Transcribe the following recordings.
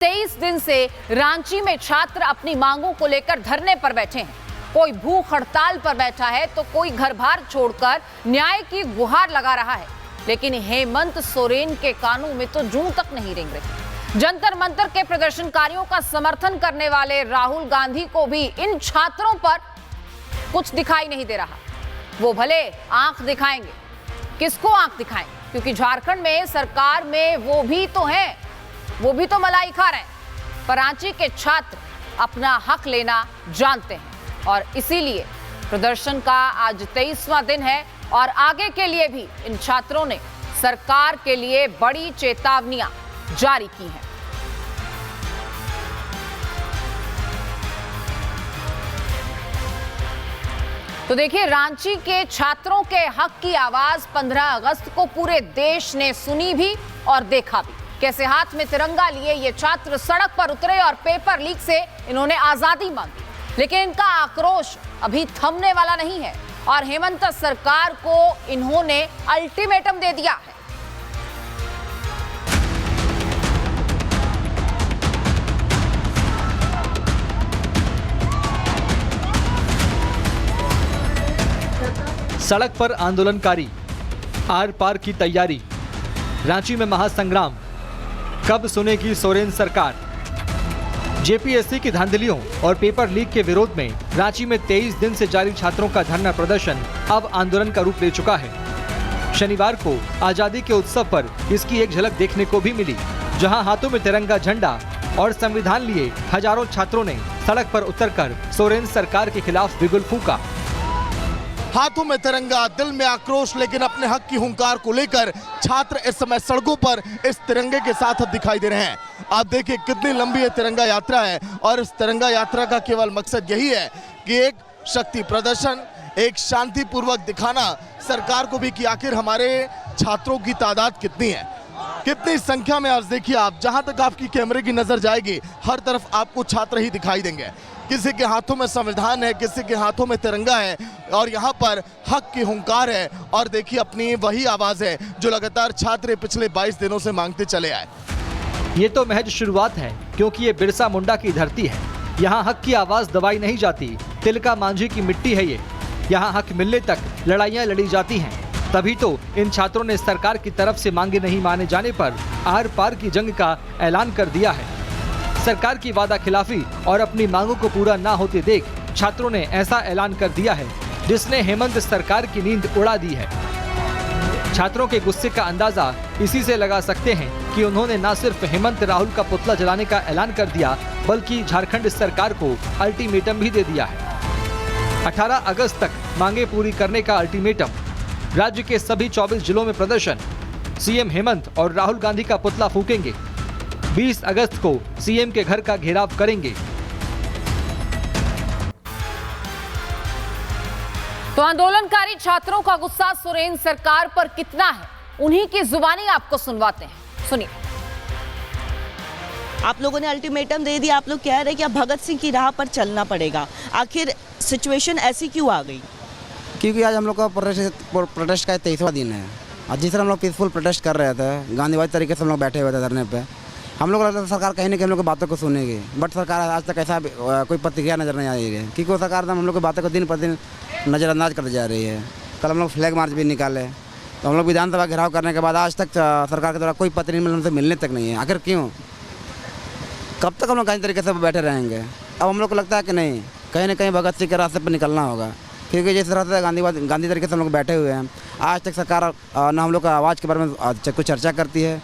23 दिन से रांची में छात्र अपनी मांगों को लेकर धरने पर बैठे हैं। कोई भूख हड़ताल पर बैठा है तो कोई घर बार छोड़कर न्याय की गुहार लगा रहा है। लेकिन हेमंत सोरेन के कानों में तो जूं तक नहीं रेंग रही। जंतर मंतर के प्रदर्शनकारियों का समर्थन करने वाले राहुल गांधी को भी इन छात्रों पर कुछ दिखाई नहीं दे रहा। वो भले आंख दिखाएंगे, किसको आंख दिखाएं? क्योंकि झारखंड में सरकार में वो भी तो हैं, वो भी तो मलाई खा रहे हैं। पर रांची के छात्र अपना हक लेना जानते हैं और इसीलिए प्रदर्शन का आज 23वां दिन है और आगे के लिए भी इन छात्रों ने सरकार के लिए बड़ी चेतावनियां जारी की हैं। तो देखिए, रांची के छात्रों के हक की आवाज 15 अगस्त को पूरे देश ने सुनी भी और देखा भी। कैसे हाथ में तिरंगा लिए ये छात्र सड़क पर उतरे और पेपर लीक से इन्होंने आजादी मांगी। लेकिन इनका आक्रोश अभी थमने वाला नहीं है और हेमंत सरकार को इन्होंने अल्टीमेटम दे दिया है। सड़क पर आंदोलनकारी, आर पार की तैयारी, रांची में महासंग्राम, कब सुनेगी सोरेन सरकार? जेपीएससी की धांधलियों और पेपर लीक के विरोध में रांची में 23 दिन से जारी छात्रों का धरना प्रदर्शन अब आंदोलन का रूप ले चुका है। शनिवार को आजादी के उत्सव पर इसकी एक झलक देखने को भी मिली, जहां हाथों में तिरंगा झंडा और संविधान लिए हजारों छात्रों ने सड़क पर उतरकर सोरेन सरकार के खिलाफ बिगुल फूंका। हाथों में तिरंगा, दिल में आक्रोश, लेकिन अपने हक की हुंकार को लेकर छात्र इस समय सड़कों पर इस तिरंगे के साथ अब दिखाई दे रहे हैं। आप देखिए कितनी लंबी ये तिरंगा यात्रा है और इस तिरंगा यात्रा का केवल मकसद यही है कि एक शक्ति प्रदर्शन, एक शांतिपूर्वक दिखाना सरकार को भी कि आखिर हमारे छात्रों की तादाद कितनी है, कितनी संख्या में। आज देखिए आप, जहां तक आपकी कैमरे की नजर जाएगी हर तरफ आपको छात्र ही दिखाई देंगे। किसी के हाथों में संविधान है, किसी के हाथों में तिरंगा है और यहाँ पर हक की हुंकार है। और देखिए अपनी वही आवाज है जो लगातार छात्र पिछले 22 दिनों से मांगते चले आए। ये तो महज शुरुआत है, क्योंकि ये बिरसा मुंडा की धरती है। यहाँ हक की आवाज दबाई नहीं जाती। तिलका मांझी की मिट्टी है ये। यहाँ हक मिलने तक लड़ाइयाँ लड़ी जाती हैं। तभी तो इन छात्रों ने सरकार की तरफ से मांगे नहीं माने जाने पर आर पार की जंग का ऐलान कर दिया है। सरकार की वादा खिलाफी और अपनी मांगों को पूरा ना होते देख छात्रों ने ऐसा ऐलान कर दिया है जिसने हेमंत सरकार की नींद उड़ा दी है। छात्रों के गुस्से का अंदाजा इसी से लगा सकते हैं कि उन्होंने न सिर्फ हेमंत राहुल का पुतला जलाने का ऐलान कर दिया, बल्कि झारखंड सरकार को अल्टीमेटम भी दे दिया है। 18 अगस्त तक मांगे पूरी करने का अल्टीमेटम। राज्य के सभी 24 जिलों में प्रदर्शन। सीएम हेमंत और राहुल गांधी का पुतला फूकेंगे। 20 अगस्त को सीएम के घर का घेराव करेंगे। तो आंदोलनकारी छात्रों का गुस्सा सोरेन सरकार पर कितना है, उन्हीं की जुबानी आपको सुनवाते हैं। सुनिए। आप लोगों ने अल्टीमेटम दे दिया, आप लोग कह रहे हैं कि अब भगत सिंह की राह पर चलना पड़ेगा। आखिर सिचुएशन ऐसी क्यों आ गई? क्योंकि आज हम लोग का प्रोटेस्ट का 23वां दिन है। आज जिस तरह हम लोग पीसफुल प्रोटेस्ट कर रहे थे, गांधीवादी तरीके से हम लोग बैठे हुए थे धरने पे, हम लोग लगता था सरकार कहीं ना कहीं हम लोग की बातों को सुनेगी, बट सरकार आज तक ऐसा कोई प्रतिक्रिया नजर नहीं आ रही है। क्योंकि वो सरकार हम लोग की बातों को दिन पर दिन नज़रअंदाज करती जा रही है। कल हम लोग फ्लैग मार्च भी निकाले, तो हम लोग विधानसभा घेराव करने के बाद आज तक सरकार के द्वारा कोई पत्र नहीं उनसे मिलने तक नहीं है। आखिर क्यों? कब तक हम लोग कहीं तरीके से बैठे रहेंगे? अब हम लोग को लगता है कि नहीं, कहीं ना कहीं भगत सिंह के रास्ते पर निकलना होगा। क्योंकि जिस तरह से गांधी तरीके से हम लोग बैठे हुए हैं, आज तक सरकार न हम लोग का आवाज़ के बारे में कुछ चर्चा करती है।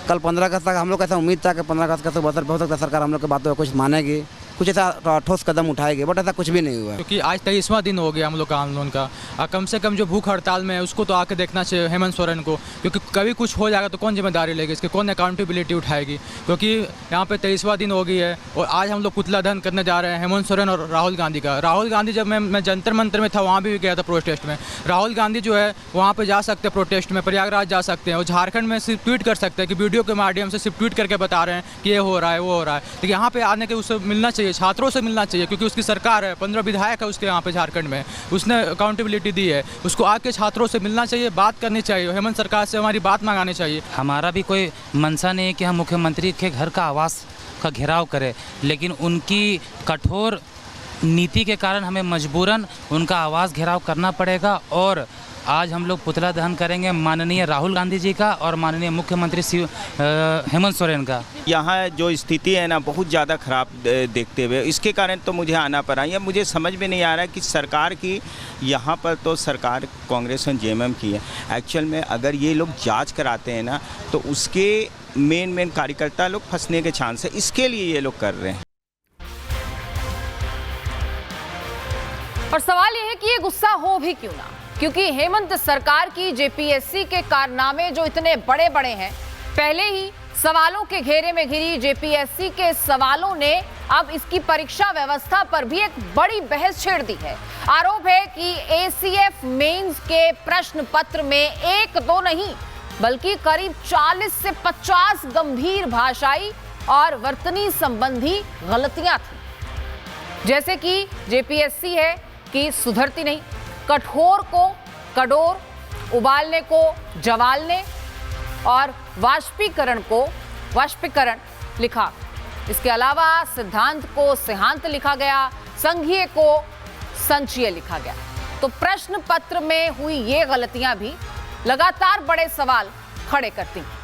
कल 15 अगस्त तक हम लोग ऐसा उम्मीद था कि 15 अगस्त का हो सकता है सरकार हम लोग की बातों को कुछ मानेगी, कुछ ऐसा ठोस कदम उठाएगी, बट ऐसा कुछ भी नहीं हुआ। क्योंकि आज 23वां दिन हो गया हम लोग का आंदोलन का। कम से कम जो भूख हड़ताल में है उसको तो आके देखना चाहिए हेमंत सोरेन को, क्योंकि कभी कुछ हो जाएगा तो कौन जिम्मेदारी लेगी इसकी, कौन अकाउंटेबिलिटी उठाएगी? क्योंकि यहाँ पे 23वां दिन हो गई है और आज हम लोग पुतला दहन करने जा रहे हैं हेमंत सोरेन और राहुल गांधी का। राहुल गांधी, जब मैं जंतर मंतर में था वहाँ भी गया था प्रोटेस्ट में। राहुल गांधी जो है वहाँ पर जा सकते हैं प्रोटेस्ट में, प्रयागराज जा सकते हैं और झारखंड में सिर्फ ट्वीट कर सकते हैं कि वीडियो के माध्यम से सिर्फ ट्वीट करके बता रहे हैं कि ये हो रहा है, वो हो रहा है। लेकिन यहाँ पे आने के उससे मिलना चाहिए, छात्रों से मिलना चाहिए, क्योंकि उसकी सरकार है, 15 विधायक है उसके यहाँ पे झारखंड में, उसने अकाउंटेबिलिटी दी है, उसको आके छात्रों से मिलना चाहिए, बात करनी चाहिए, हेमंत सरकार से हमारी बात मंगानी चाहिए। हमारा भी कोई मंशा नहीं है कि हम मुख्यमंत्री के घर का आवास का घेराव करे, लेकिन उनकी कठोर नीति के कारण हमें मजबूरन उनका आवाज़ घेराव करना पड़ेगा। और आज हम लोग पुतला दहन करेंगे माननीय राहुल गांधी जी का और माननीय मुख्यमंत्री हेमंत सोरेन का। यहाँ जो स्थिति है ना बहुत ज़्यादा ख़राब देखते हुए इसके कारण तो मुझे आना पड़ा। ये मुझे समझ में नहीं आ रहा है कि सरकार की यहाँ पर तो सरकार कांग्रेस और जेएमएम की है। एक्चुअल में अगर ये लोग जांच कराते हैं ना तो उसके मेन कार्यकर्ता लोग फंसने के चांस है, इसके लिए ये लोग कर रहे हैं। और सवाल यह है कि ये गुस्सा हो भी क्यों ना, क्योंकि हेमंत सरकार की जेपीएससी के कारनामे जो इतने बड़े बड़े हैं, पहले ही सवालों के घेरे में घिरी जेपीएससी के सवालों ने अब इसकी परीक्षा व्यवस्था पर भी एक बड़ी बहस छेड़ दी है। आरोप है कि एसीएफ मेंस के प्रश्न पत्र में एक दो नहीं बल्कि करीब 40 से 50 गंभीर भाषाई और वर्तनी संबंधी गलतियां थी। जैसे कि जेपीएससी है कि सुधरती नहीं, कठोर को कठोर, उबालने को जवालने और वाष्पीकरण को वाष्पीकरण लिखा। इसके अलावा सिद्धांत को सिद्धांत लिखा गया, संघीय को संचयी लिखा गया। तो प्रश्न पत्र में हुई ये गलतियां भी लगातार बड़े सवाल खड़े करती हैं।